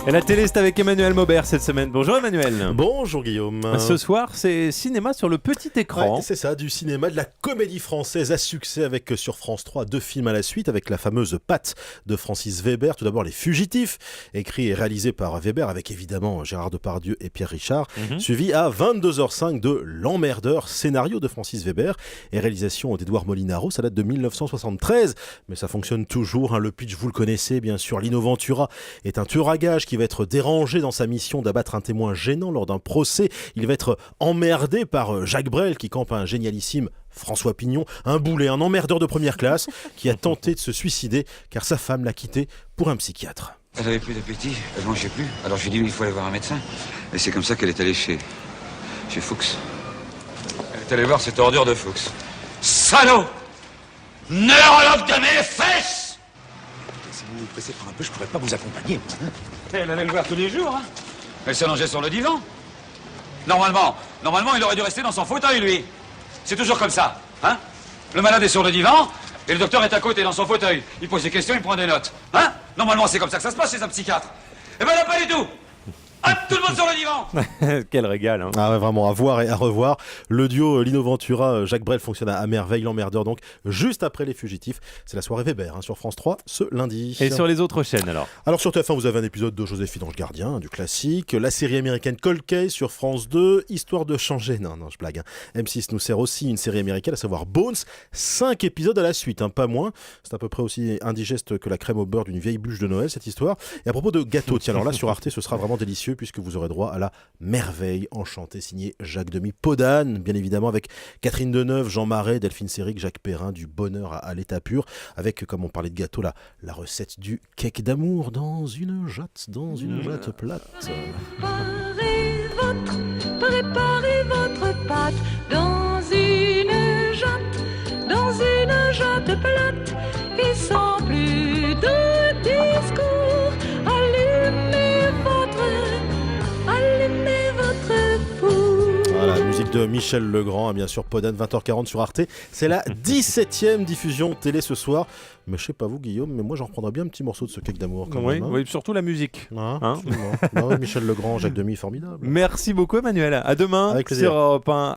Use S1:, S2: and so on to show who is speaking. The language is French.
S1: Et la télé, c'est avec Emmanuel Maubert cette semaine. Bonjour Emmanuel.
S2: Bonjour Guillaume.
S1: Ce soir, c'est cinéma sur le petit écran.
S2: Ouais, c'est ça, du cinéma, de la comédie française à succès avec sur France 3 2 films à la suite avec la fameuse Patte de Francis Weber. Tout d'abord Les Fugitifs, écrit et réalisé par Weber avec évidemment Gérard Depardieu et Pierre Richard, suivi à 22h05 de L'Emmerdeur, scénario de Francis Weber et réalisation d'Édouard Molinaro. Ça date de 1973, mais ça fonctionne toujours, hein. Le pitch, vous le connaissez bien sûr. Lino Ventura est un tueur à gages qui va être dérangé dans sa mission d'abattre un témoin gênant lors d'un procès. Il va être emmerdé par Jacques Brel qui campe un génialissime François Pignon, un boulet, un emmerdeur de première classe qui a tenté de se suicider car sa femme l'a quitté pour un psychiatre.
S3: Elle avait plus d'appétit, elle mangeait plus. Alors je lui ai dit il faut aller voir un médecin. Et c'est comme ça qu'elle est allée chez Fuchs. Elle est allée voir cette ordure de Fuchs. Salaud! Neurologue de mes fesses! Si vous vous pressez pour un peu, je pourrais pas vous accompagner, moi, hein. Elle allait le voir tous les jours, hein. Elle s'allongeait sur le divan. Normalement, il aurait dû rester dans son fauteuil, lui. C'est toujours comme ça, hein. Le malade est sur le divan, et le docteur est à côté dans son fauteuil. Il pose des questions, il prend des notes, hein. Normalement, c'est comme ça que ça se passe chez un psychiatre. Eh ben là, pas du tout. Hop, tout le monde sur le divan.
S1: Quel régal, hein.
S2: Ah ouais, vraiment, à voir et à revoir. Le duo Lino Ventura, Jacques Brel fonctionne à merveille. L'Emmerdeur, donc, juste après Les Fugitifs. C'est la soirée Weber, hein, sur France 3 ce lundi.
S1: Et sur les autres chaînes alors?
S2: Alors sur TF1, vous avez un épisode de Joséphine Ange Gardien, hein, du classique. La série américaine Cold Case sur France 2. Histoire de changer. Non, je blague, hein. M6 nous sert aussi une série américaine, à savoir Bones. 5 épisodes à la suite, hein, pas moins. C'est à peu près aussi indigeste que la crème au beurre d'une vieille bûche de Noël, cette histoire. Et à propos de gâteau, tiens, alors là, sur Arte, ce sera vraiment délicieux puisque vous aurez droit à la merveille enchantée signée Jacques Demy Podane, bien évidemment avec Catherine Deneuve, Jean Marais, Delphine Seyrig, Jacques Perrin, du bonheur à l'état pur, avec, comme on parlait de gâteau, la recette du cake d'amour dans une jatte plate.
S4: Préparez votre pâte dans une jatte plate et sans plus de discours, allumez votre four.
S2: Voilà, musique de Michel Legrand, hein, bien sûr, Podane, 20h40 sur Arte. C'est la 17e diffusion télé ce soir. Mais je sais pas vous, Guillaume, mais moi j'en reprendrais bien un petit morceau de ce cake d'amour. Quand même, hein.
S1: Oui, surtout la musique.
S2: Hein,
S1: Hein.
S2: absolument. Bah ouais, Michel Legrand, Jacques Demy, formidable.
S1: Merci beaucoup Emmanuel. À demain
S2: Avec plaisir.
S1: sur Europe 1.